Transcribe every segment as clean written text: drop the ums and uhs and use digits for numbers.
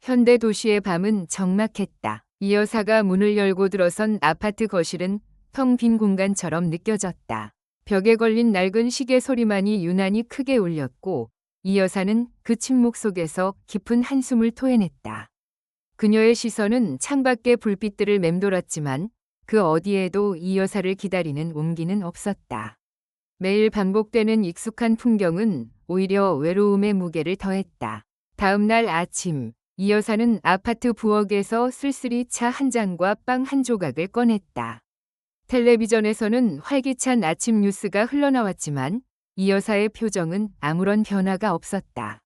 현대 도시의 밤은 적막했다. 이 여사가 문을 열고 들어선 아파트 거실은 텅 빈 공간처럼 느껴졌다. 벽에 걸린 낡은 시계 소리만이 유난히 크게 울렸고 이 여사는 그 침묵 속에서 깊은 한숨을 토해냈다. 그녀의 시선은 창밖의 불빛들을 맴돌았지만 그 어디에도 이 여사를 기다리는 온기는 없었다. 매일 반복되는 익숙한 풍경은 오히려 외로움의 무게를 더했다. 다음 날 아침, 이 여사는 아파트 부엌에서 쓸쓸히 차 한 잔과 빵 한 조각을 꺼냈다. 텔레비전에서는 활기찬 아침 뉴스가 흘러나왔지만 이 여사의 표정은 아무런 변화가 없었다.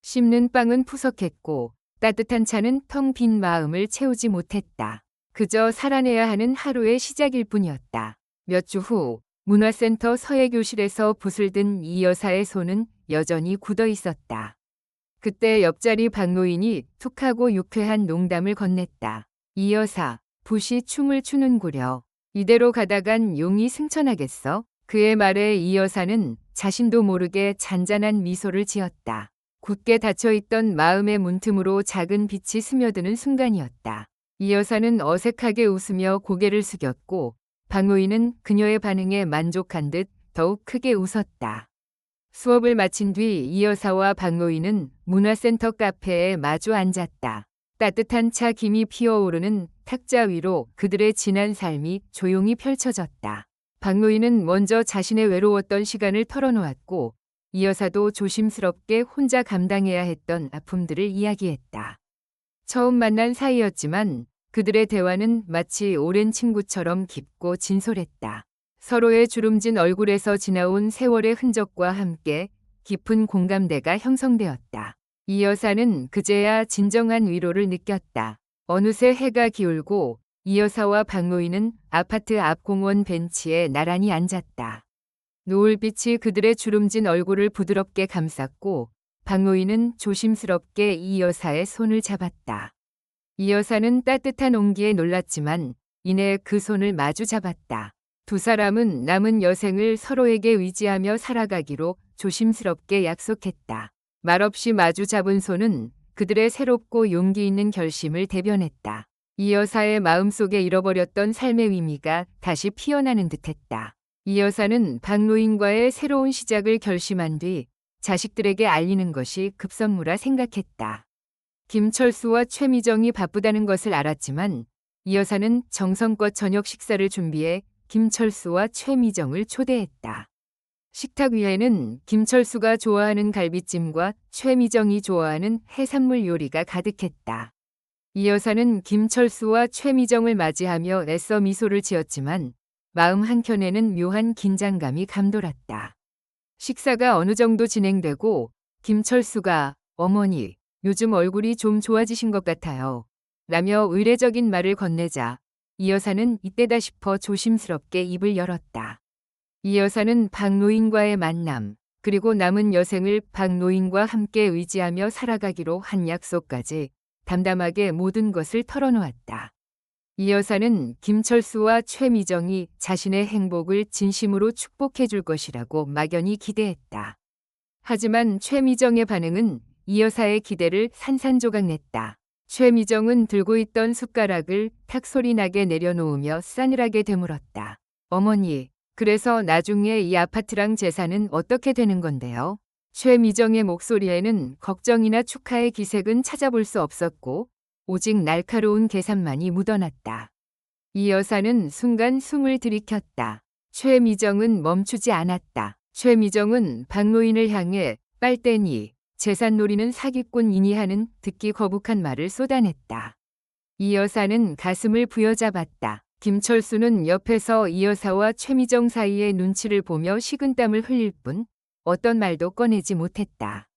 씹는 빵은 푸석했고 따뜻한 차는 텅 빈 마음을 채우지 못했다. 그저 살아내야 하는 하루의 시작일 뿐이었다. 몇 주 후 문화센터 서예교실에서 붓을 든 이 여사의 손은 여전히 굳어 있었다. 그때 옆자리 박노인이 툭하고 유쾌한 농담을 건넸다. 이 여사, 붓이 춤을 추는구려. 이대로 가다간 용이 승천하겠어? 그의 말에 이 여사는 자신도 모르게 잔잔한 미소를 지었다. 굳게 닫혀있던 마음의 문틈으로 작은 빛이 스며드는 순간이었다. 이 여사는 어색하게 웃으며 고개를 숙였고 박노인은 그녀의 반응에 만족한 듯 더욱 크게 웃었다. 수업을 마친 뒤 이 여사와 박노인은 문화센터 카페에 마주 앉았다. 따뜻한 차 김이 피어오르는 탁자 위로 그들의 지난 삶이 조용히 펼쳐졌다. 박노인은 먼저 자신의 외로웠던 시간을 털어놓았고 이 여사도 조심스럽게 혼자 감당해야 했던 아픔들을 이야기했다. 처음 만난 사이였지만 그들의 대화는 마치 오랜 친구처럼 깊고 진솔했다. 서로의 주름진 얼굴에서 지나온 세월의 흔적과 함께 깊은 공감대가 형성되었다. 이 여사는 그제야 진정한 위로를 느꼈다. 어느새 해가 기울고 이 여사와 박노인은 아파트 앞 공원 벤치에 나란히 앉았다. 노을빛이 그들의 주름진 얼굴을 부드럽게 감쌌고 박노인은 조심스럽게 이 여사의 손을 잡았다. 이 여사는 따뜻한 온기에 놀랐지만 이내 그 손을 마주 잡았다. 두 사람은 남은 여생을 서로에게 의지하며 살아가기로 조심스럽게 약속했다. 말없이 마주 잡은 손은 그들의 새롭고 용기 있는 결심을 대변했다. 이 여사의 마음속에 잃어버렸던 삶의 의미가 다시 피어나는 듯했다. 이 여사는 박노인과의 새로운 시작을 결심한 뒤 자식들에게 알리는 것이 급선무라 생각했다. 김철수와 최미정이 바쁘다는 것을 알았지만 이 여사는 정성껏 저녁 식사를 준비해 김철수와 최미정을 초대했다. 식탁 위에는 김철수가 좋아하는 갈비찜과 최미정이 좋아하는 해산물 요리가 가득했다. 이 여사는 김철수와 최미정을 맞이하며 애써 미소를 지었지만 마음 한켠에는 묘한 긴장감이 감돌았다. 식사가 어느 정도 진행되고 김철수가 어머니, 요즘 얼굴이 좀 좋아지신 것 같아요. 라며 의례적인 말을 건네자 이 여사는 이때다 싶어 조심스럽게 입을 열었다. 이 여사는 박노인과의 만남, 그리고 남은 여생을 박노인과 함께 의지하며 살아가기로 한 약속까지 담담하게 모든 것을 털어놓았다. 이 여사는 김철수와 최미정이 자신의 행복을 진심으로 축복해 줄 것이라고 막연히 기대했다. 하지만 최미정의 반응은 이 여사의 기대를 산산조각냈다. 최미정은 들고 있던 숟가락을 탁 소리 나게 내려놓으며 싸늘하게 되물었다. 어머니, 그래서 나중에 이 아파트랑 재산은 어떻게 되는 건데요? 최미정의 목소리에는 걱정이나 축하의 기색은 찾아볼 수 없었고 오직 날카로운 계산만이 묻어났다. 이 여사는 순간 숨을 들이켰다. 최미정은 멈추지 않았다. 최미정은 박노인을 향해 빨대니 재산놀이는 사기꾼이니 하는 듣기 거북한 말을 쏟아냈다. 이 여사는 가슴을 부여잡았다. 김철수는 옆에서 이 여사와 최미정 사이의 눈치를 보며 식은땀을 흘릴 뿐 어떤 말도 꺼내지 못했다.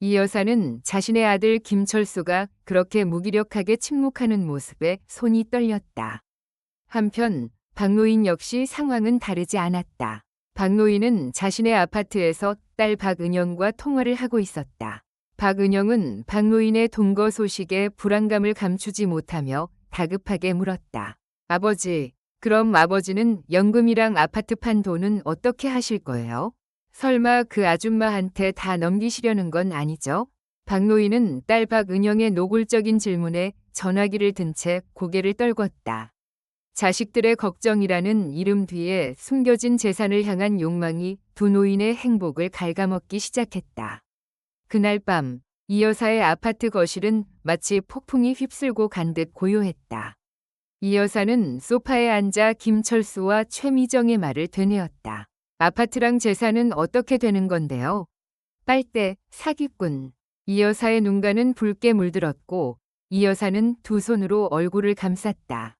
이 여사는 자신의 아들 김철수가 그렇게 무기력하게 침묵하는 모습에 손이 떨렸다. 한편 박노인 역시 상황은 다르지 않았다. 박노인은 자신의 아파트에서 딸 박은영과 통화를 하고 있었다. 박은영은 박노인의 동거 소식에 불안감을 감추지 못하며 다급하게 물었다. 아버지, 그럼 아버지는 연금이랑 아파트 판 돈은 어떻게 하실 거예요? 설마 그 아줌마한테 다 넘기시려는 건 아니죠? 박노인은 딸 박은영의 노골적인 질문에 전화기를 든 채 고개를 떨궜다. 자식들의 걱정이라는 이름 뒤에 숨겨진 재산을 향한 욕망이 두 노인의 행복을 갉아먹기 시작했다. 그날 밤, 이 여사의 아파트 거실은 마치 폭풍이 휩쓸고 간 듯 고요했다. 이 여사는 소파에 앉아 김철수와 최미정의 말을 되뇌었다. 아파트랑 재산은 어떻게 되는 건데요? 빨대, 사기꾼. 이 여사의 눈가는 붉게 물들었고 이 여사는 두 손으로 얼굴을 감쌌다.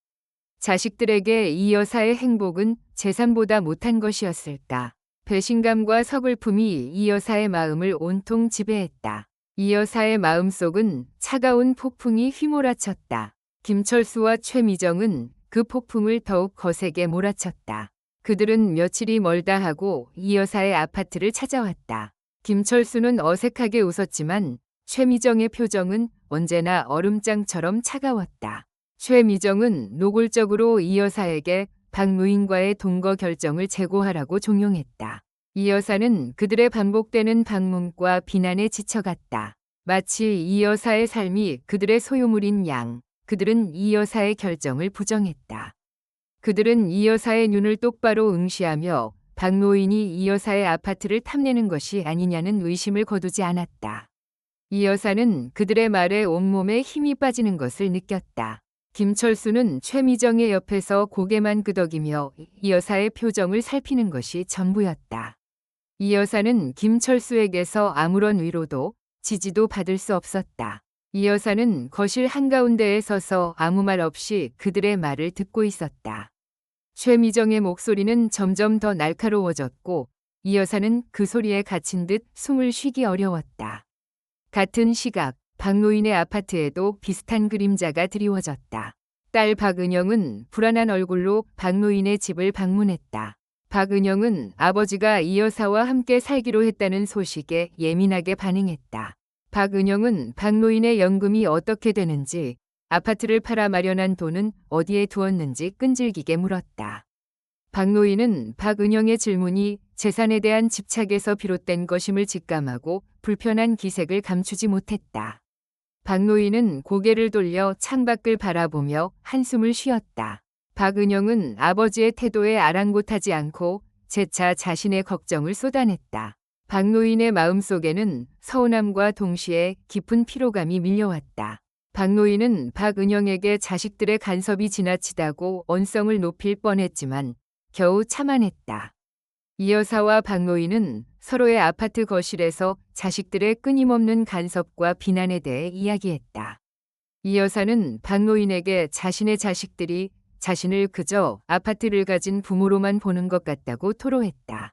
자식들에게 이 여사의 행복은 재산보다 못한 것이었을까? 배신감과 서글픔이 이 여사의 마음을 온통 지배했다. 이 여사의 마음속은 차가운 폭풍이 휘몰아쳤다. 김철수와 최미정은 그 폭풍을 더욱 거세게 몰아쳤다. 그들은 며칠이 멀다 하고 이 여사의 아파트를 찾아왔다. 김철수는 어색하게 웃었지만 최미정의 표정은 언제나 얼음장처럼 차가웠다. 최미정은 노골적으로 이 여사에게 박노인과의 동거 결정을 재고하라고 종용했다. 이 여사는 그들의 반복되는 방문과 비난에 지쳐갔다. 마치 이 여사의 삶이 그들의 소유물인 양, 그들은 이 여사의 결정을 부정했다. 그들은 이 여사의 눈을 똑바로 응시하며 박노인이 이 여사의 아파트를 탐내는 것이 아니냐는 의심을 거두지 않았다. 이 여사는 그들의 말에 온몸에 힘이 빠지는 것을 느꼈다. 김철수는 최미정의 옆에서 고개만 끄덕이며 이 여사의 표정을 살피는 것이 전부였다. 이 여사는 김철수에게서 아무런 위로도 지지도 받을 수 없었다. 이 여사는 거실 한가운데에 서서 아무 말 없이 그들의 말을 듣고 있었다. 최미정의 목소리는 점점 더 날카로워졌고 이 여사는 그 소리에 갇힌 듯 숨을 쉬기 어려웠다. 같은 시각 박노인의 아파트에도 비슷한 그림자가 드리워졌다. 딸 박은영은 불안한 얼굴로 박노인의 집을 방문했다. 박은영은 아버지가 이 여사와 함께 살기로 했다는 소식에 예민하게 반응했다. 박은영은 박노인의 연금이 어떻게 되는지, 아파트를 팔아 마련한 돈은 어디에 두었는지 끈질기게 물었다. 박노인은 박은영의 질문이 재산에 대한 집착에서 비롯된 것임을 직감하고 불편한 기색을 감추지 못했다. 박노인은 고개를 돌려 창밖을 바라보며 한숨을 쉬었다. 박은영은 아버지의 태도에 아랑곳하지 않고 재차 자신의 걱정을 쏟아냈다. 박노인의 마음속에는 서운함과 동시에 깊은 피로감이 밀려왔다. 박노인은 박은영에게 자식들의 간섭이 지나치다고 언성을 높일 뻔했지만 겨우 참아냈다. 이 여사와 박노인은 서로의 아파트 거실에서 자식들의 끊임없는 간섭과 비난에 대해 이야기했다. 이 여사는 박노인에게 자신의 자식들이 자신을 그저 아파트를 가진 부모로만 보는 것 같다고 토로했다.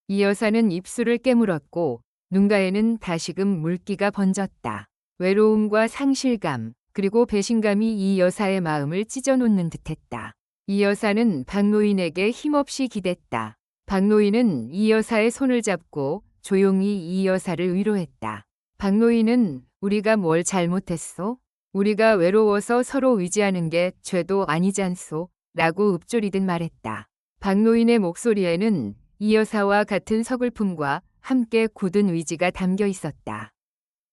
이 여사는 입술을 깨물었고 눈가에는 다시금 물기가 번졌다. 외로움과 상실감, 그리고 배신감이 이 여사의 마음을 찢어놓는 듯했다. 이 여사는 박노인에게 힘없이 기댔다. 박노인은 이 여사의 손을 잡고 조용히 이 여사를 위로했다. 박노인은 우리가 뭘 잘못했소? 우리가 외로워서 서로 의지하는 게 죄도 아니잖소? 라고 읊조리듯 말했다. 박노인의 목소리에는 이 여사와 같은 서글픔과 함께 굳은 의지가 담겨 있었다.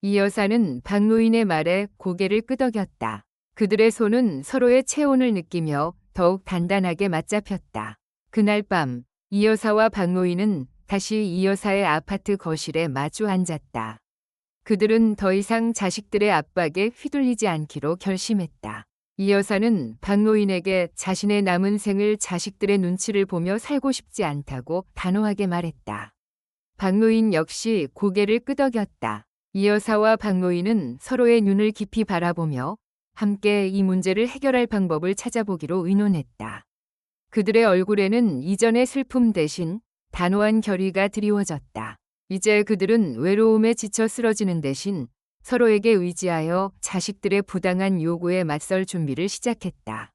이 여사는 박노인의 말에 고개를 끄덕였다. 그들의 손은 서로의 체온을 느끼며 더욱 단단하게 맞잡혔다. 그날 밤, 이 여사와 박노인은 다시 이 여사의 아파트 거실에 마주 앉았다. 그들은 더 이상 자식들의 압박에 휘둘리지 않기로 결심했다. 이 여사는 박노인에게 자신의 남은 생을 자식들의 눈치를 보며 살고 싶지 않다고 단호하게 말했다. 박노인 역시 고개를 끄덕였다. 이 여사와 박노인은 서로의 눈을 깊이 바라보며 함께 이 문제를 해결할 방법을 찾아보기로 의논했다. 그들의 얼굴에는 이전의 슬픔 대신 단호한 결의가 드리워졌다. 이제 그들은 외로움에 지쳐 쓰러지는 대신 서로에게 의지하여 자식들의 부당한 요구에 맞설 준비를 시작했다.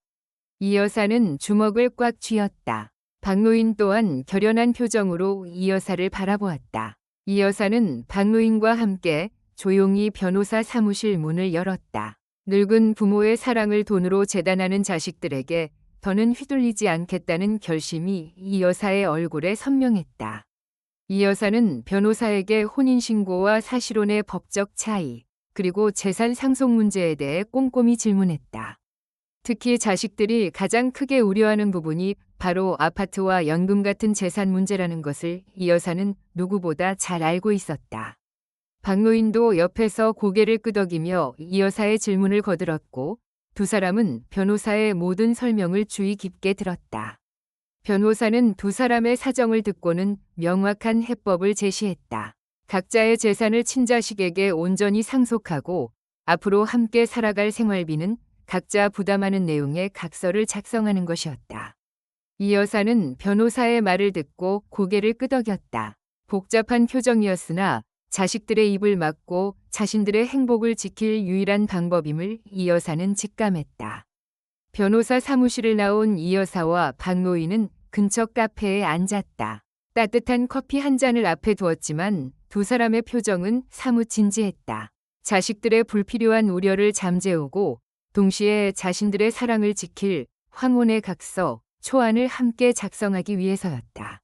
이 여사는 주먹을 꽉 쥐었다. 박노인 또한 결연한 표정으로 이 여사를 바라보았다. 이 여사는 박노인과 함께 조용히 변호사 사무실 문을 열었다. 늙은 부모의 사랑을 돈으로 재단하는 자식들에게 더는 휘둘리지 않겠다는 결심이 이 여사의 얼굴에 선명했다. 이 여사는 변호사에게 혼인신고와 사실혼의 법적 차이, 그리고 재산 상속 문제에 대해 꼼꼼히 질문했다. 특히 자식들이 가장 크게 우려하는 부분이 바로 아파트와 연금 같은 재산 문제라는 것을 이 여사는 누구보다 잘 알고 있었다. 박노인도 옆에서 고개를 끄덕이며 이 여사의 질문을 거들었고 두 사람은 변호사의 모든 설명을 주의 깊게 들었다. 변호사는 두 사람의 사정을 듣고는 명확한 해법을 제시했다. 각자의 재산을 친자식에게 온전히 상속하고 앞으로 함께 살아갈 생활비는 각자 부담하는 내용의 각서를 작성하는 것이었다. 이 여사는 변호사의 말을 듣고 고개를 끄덕였다. 복잡한 표정이었으나 자식들의 입을 막고 자신들의 행복을 지킬 유일한 방법임을 이 여사는 직감했다. 변호사 사무실을 나온 이 여사와 박노인은 근처 카페에 앉았다. 따뜻한 커피 한 잔을 앞에 두었지만 두 사람의 표정은 사뭇 진지했다. 자식들의 불필요한 우려를 잠재우고 동시에 자신들의 사랑을 지킬 황혼의 각서, 초안을 함께 작성하기 위해서였다.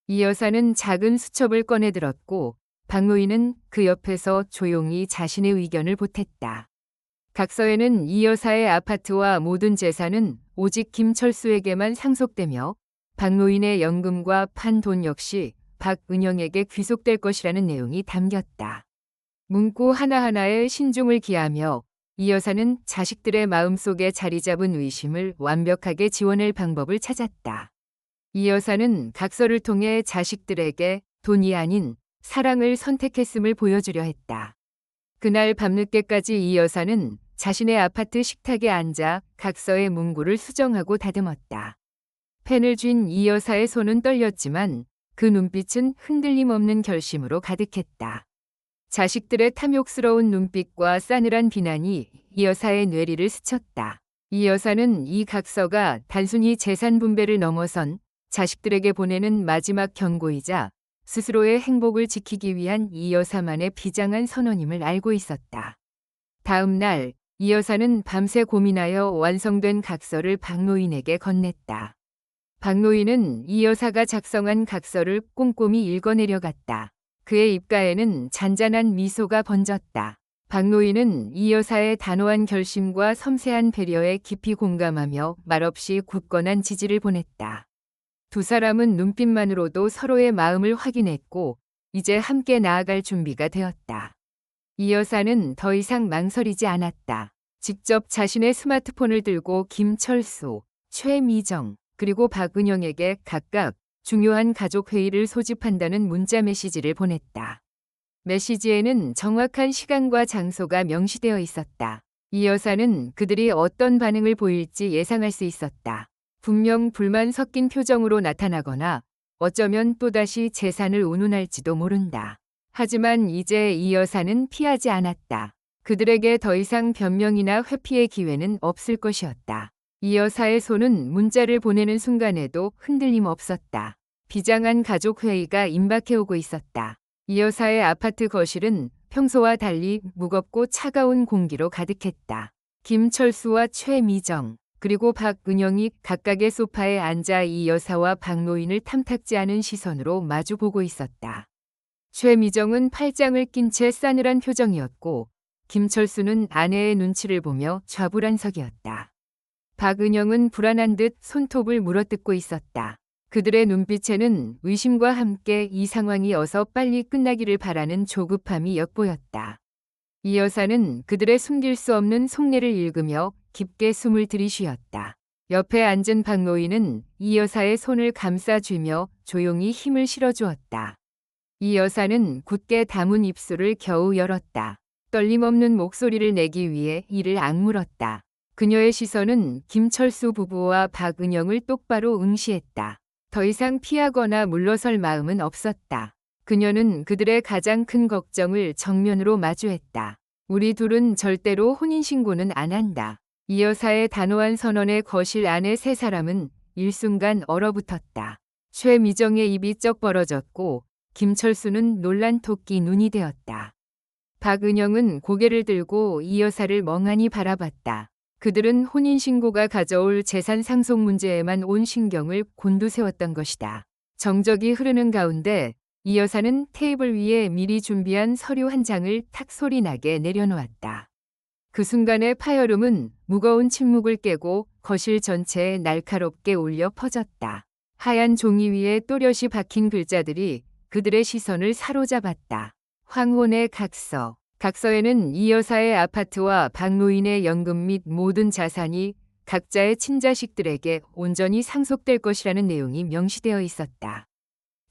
이 여사는 작은 수첩을 꺼내 들었고 박노인은 그 옆에서 조용히 자신의 의견을 보탰다. 각서에는 이 여사의 아파트와 모든 재산은 오직 김철수에게만 상속되며 박노인의 연금과 판 돈 역시 박은영에게 귀속될 것이라는 내용이 담겼다. 문구 하나하나에 신중을 기하며 이 여사는 자식들의 마음속에 자리 잡은 의심을 완벽하게 지워낼 방법을 찾았다. 이 여사는 각서를 통해 자식들에게 돈이 아닌 사랑을 선택했음을 보여주려 했다. 그날 밤늦게까지 이 여사는 자신의 아파트 식탁에 앉아 각서의 문구를 수정하고 다듬었다. 펜을 쥔 이 여사의 손은 떨렸지만 그 눈빛은 흔들림 없는 결심으로 가득했다. 자식들의 탐욕스러운 눈빛과 싸늘한 비난이 이 여사의 뇌리를 스쳤다. 이 여사는 이 각서가 단순히 재산 분배를 넘어선 자식들에게 보내는 마지막 경고이자 스스로의 행복을 지키기 위한 이 여사만의 비장한 선언임을 알고 있었다. 다음 날 이 여사는 밤새 고민하여 완성된 각서를 박노인에게 건넸다. 박노인은 이 여사가 작성한 각서를 꼼꼼히 읽어내려갔다. 그의 입가에는 잔잔한 미소가 번졌다. 박노인은 이 여사의 단호한 결심과 섬세한 배려에 깊이 공감하며 말없이 굳건한 지지를 보냈다. 두 사람은 눈빛만으로도 서로의 마음을 확인했고 이제 함께 나아갈 준비가 되었다. 이 여사는 더 이상 망설이지 않았다. 직접 자신의 스마트폰을 들고 김철수, 최미정, 그리고 박은영에게 각각 중요한 가족 회의를 소집한다는 문자 메시지를 보냈다. 메시지에는 정확한 시간과 장소가 명시되어 있었다. 이 여사는 그들이 어떤 반응을 보일지 예상할 수 있었다. 분명 불만 섞인 표정으로 나타나거나 어쩌면 또다시 재산을 운운할지도 모른다. 하지만 이제 이 여사는 피하지 않았다. 그들에게 더 이상 변명이나 회피의 기회는 없을 것이었다. 이 여사의 손은 문자를 보내는 순간에도 흔들림 없었다. 비장한 가족 회의가 임박해오고 있었다. 이 여사의 아파트 거실은 평소와 달리 무겁고 차가운 공기로 가득했다. 김철수와 최미정, 그리고 박은영이 각각의 소파에 앉아 이 여사와 박노인을 탐탁지 않은 시선으로 마주보고 있었다. 최미정은 팔짱을 낀 채 싸늘한 표정이었고 김철수는 아내의 눈치를 보며 좌불안석이었다. 박은영은 불안한 듯 손톱을 물어뜯고 있었다. 그들의 눈빛에는 의심과 함께 이 상황이 어서 빨리 끝나기를 바라는 조급함이 엿보였다. 이 여사는 그들의 숨길 수 없는 속내를 읽으며 깊게 숨을 들이쉬었다. 옆에 앉은 박노인은 이 여사의 손을 감싸쥐며 조용히 힘을 실어주었다. 이 여사는 굳게 다문 입술을 겨우 열었다. 떨림없는 목소리를 내기 위해 이를 악물었다. 그녀의 시선은 김철수 부부와 박은영을 똑바로 응시했다. 더 이상 피하거나 물러설 마음은 없었다. 그녀는 그들의 가장 큰 걱정을 정면으로 마주했다. 우리 둘은 절대로 혼인신고는 안 한다. 이 여사의 단호한 선언에 거실 안의 세 사람은 일순간 얼어붙었다. 최미정의 입이 쩍 벌어졌고 김철수는 놀란 토끼 눈이 되었다. 박은영은 고개를 들고 이 여사를 멍하니 바라봤다. 그들은 혼인신고가 가져올 재산 상속 문제에만 온 신경을 곤두세웠던 것이다. 정적이 흐르는 가운데 이 여사는 테이블 위에 미리 준비한 서류 한 장을 탁 소리나게 내려놓았다. 그 순간에 파열음은 무거운 침묵을 깨고 거실 전체에 날카롭게 울려 퍼졌다. 하얀 종이 위에 또렷이 박힌 글자들이 그들의 시선을 사로잡았다. 황혼의 각서. 각서에는 이 여사의 아파트와 박노인의 연금 및 모든 자산이 각자의 친자식들에게 온전히 상속될 것이라는 내용이 명시되어 있었다.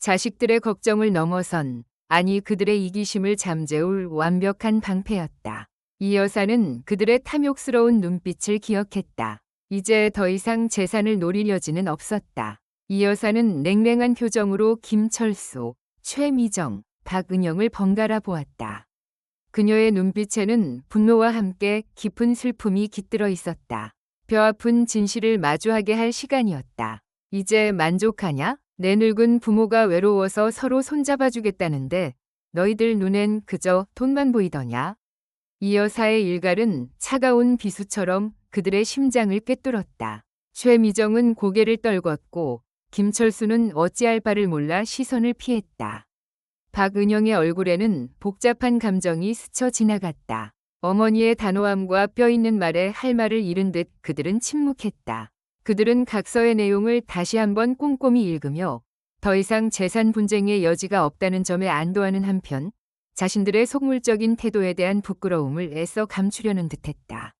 자식들의 걱정을 넘어선, 아니 그들의 이기심을 잠재울 완벽한 방패였다. 이 여사는 그들의 탐욕스러운 눈빛을 기억했다. 이제 더 이상 재산을 노릴 여지는 없었다. 이 여사는 냉랭한 표정으로 김철수, 최미정, 박은영을 번갈아 보았다. 그녀의 눈빛에는 분노와 함께 깊은 슬픔이 깃들어 있었다. 뼈아픈 진실을 마주하게 할 시간이었다. 이제 만족하냐? 내 늙은 부모가 외로워서 서로 손잡아주겠다는데 너희들 눈엔 그저 돈만 보이더냐? 이 여사의 일갈은 차가운 비수처럼 그들의 심장을 꿰뚫었다. 최미정은 고개를 떨궜고 김철수는 어찌할 바를 몰라 시선을 피했다. 박은영의 얼굴에는 복잡한 감정이 스쳐 지나갔다. 어머니의 단호함과 뼈있는 말에 할 말을 잃은 듯 그들은 침묵했다. 그들은 각서의 내용을 다시 한번 꼼꼼히 읽으며 더 이상 재산 분쟁의 여지가 없다는 점에 안도하는 한편 자신들의 속물적인 태도에 대한 부끄러움을 애써 감추려는 듯했다.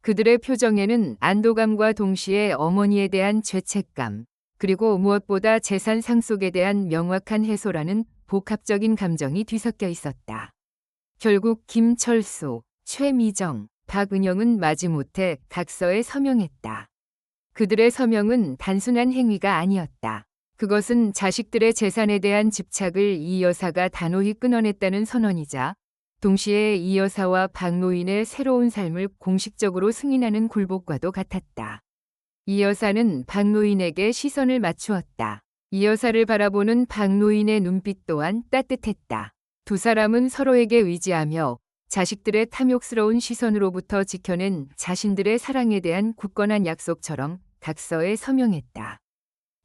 그들의 표정에는 안도감과 동시에 어머니에 대한 죄책감, 그리고 무엇보다 재산 상속에 대한 명확한 해소라는 복합적인 감정이 뒤섞여 있었다. 결국 김철수, 최미정, 박은영은 마지못해 각서에 서명했다. 그들의 서명은 단순한 행위가 아니었다. 그것은 자식들의 재산에 대한 집착을 이 여사가 단호히 끊어냈다는 선언이자 동시에 이 여사와 박노인의 새로운 삶을 공식적으로 승인하는 굴복과도 같았다. 이 여사는 박노인에게 시선을 맞추었다. 이 여사를 바라보는 박노인의 눈빛 또한 따뜻했다. 두 사람은 서로에게 의지하며 자식들의 탐욕스러운 시선으로부터 지켜낸 자신들의 사랑에 대한 굳건한 약속처럼 각서에 서명했다.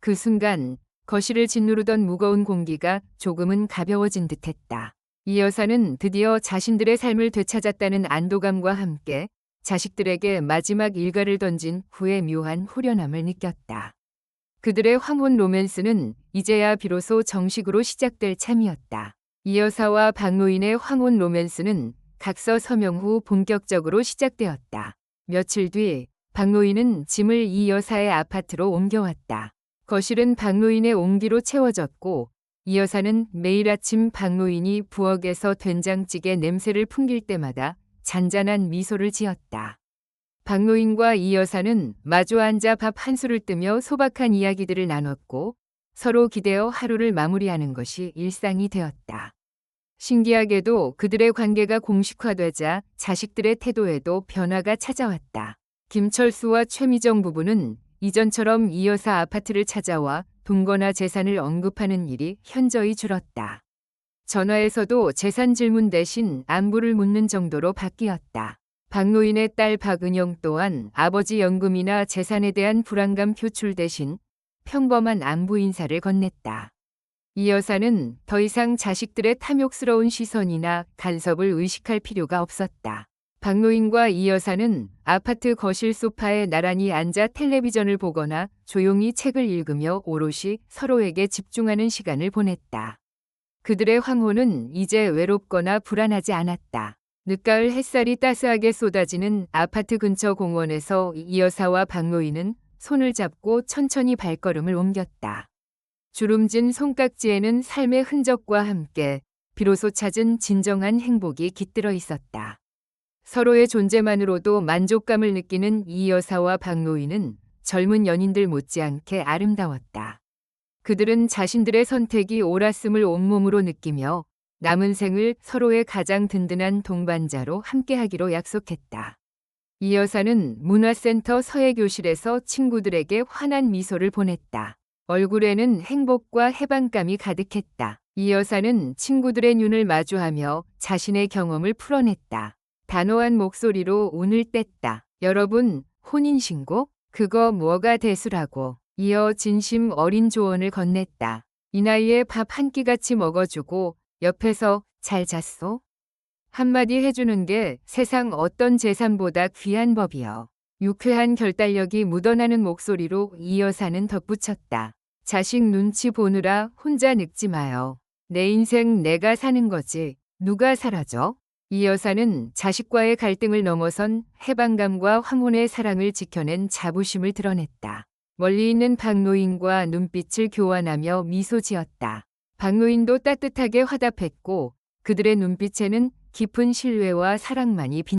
그 순간 거실을 짓누르던 무거운 공기가 조금은 가벼워진 듯했다. 이 여사는 드디어 자신들의 삶을 되찾았다는 안도감과 함께 자식들에게 마지막 일가를 던진 후의 묘한 후련함을 느꼈다. 그들의 황혼 로맨스는 이제야 비로소 정식으로 시작될 참이었다. 이 여사와 박노인의 황혼 로맨스는 각서 서명 후 본격적으로 시작되었다. 며칠 뒤 박노인은 짐을 이 여사의 아파트로 옮겨왔다. 거실은 박노인의 옹기로 채워졌고 이 여사는 매일 아침 박노인이 부엌에서 된장찌개 냄새를 풍길 때마다 잔잔한 미소를 지었다. 박노인과 이 여사는 마주 앉아 밥 한 술을 뜨며 소박한 이야기들을 나눴고 서로 기대어 하루를 마무리하는 것이 일상이 되었다. 신기하게도 그들의 관계가 공식화되자 자식들의 태도에도 변화가 찾아왔다. 김철수와 최미정 부부는 이전처럼 이 여사 아파트를 찾아와 동거나 재산을 언급하는 일이 현저히 줄었다. 전화에서도 재산 질문 대신 안부를 묻는 정도로 바뀌었다. 박노인의 딸 박은영 또한 아버지 연금이나 재산에 대한 불안감 표출 대신 평범한 안부 인사를 건넸다. 이 여사는 더 이상 자식들의 탐욕스러운 시선이나 간섭을 의식할 필요가 없었다. 박노인과 이 여사는 아파트 거실 소파에 나란히 앉아 텔레비전을 보거나 조용히 책을 읽으며 오롯이 서로에게 집중하는 시간을 보냈다. 그들의 황혼은 이제 외롭거나 불안하지 않았다. 늦가을 햇살이 따스하게 쏟아지는 아파트 근처 공원에서 이 여사와 박노인은 손을 잡고 천천히 발걸음을 옮겼다. 주름진 손깍지에는 삶의 흔적과 함께 비로소 찾은 진정한 행복이 깃들어 있었다. 서로의 존재만으로도 만족감을 느끼는 이 여사와 박노인은 젊은 연인들 못지않게 아름다웠다. 그들은 자신들의 선택이 옳았음을 온몸으로 느끼며 남은 생을 서로의 가장 든든한 동반자로 함께하기로 약속했다. 이 여사는 문화센터 서예교실에서 친구들에게 환한 미소를 보냈다. 얼굴에는 행복과 해방감이 가득했다. 이 여사는 친구들의 눈을 마주하며 자신의 경험을 풀어냈다. 단호한 목소리로 운을 뗐다. 여러분, 혼인신고? 그거 뭐가 대수라고. 이어 진심 어린 조언을 건넸다. 이 나이에 밥 한 끼 같이 먹어주고 옆에서 잘 잤소? 한마디 해주는 게 세상 어떤 재산보다 귀한 법이여. 유쾌한 결단력이 묻어나는 목소리로 이 여사는 덧붙였다. 자식 눈치 보느라 혼자 늙지 마요. 내 인생 내가 사는 거지. 누가 살아줘? 이 여사는 자식과의 갈등을 넘어선 해방감과 황혼의 사랑을 지켜낸 자부심을 드러냈다. 멀리 있는 박노인과 눈빛을 교환하며 미소 지었다. 박노인도 따뜻하게 화답했고 그들의 눈빛에는 깊은 신뢰와 사랑만이 빛났다.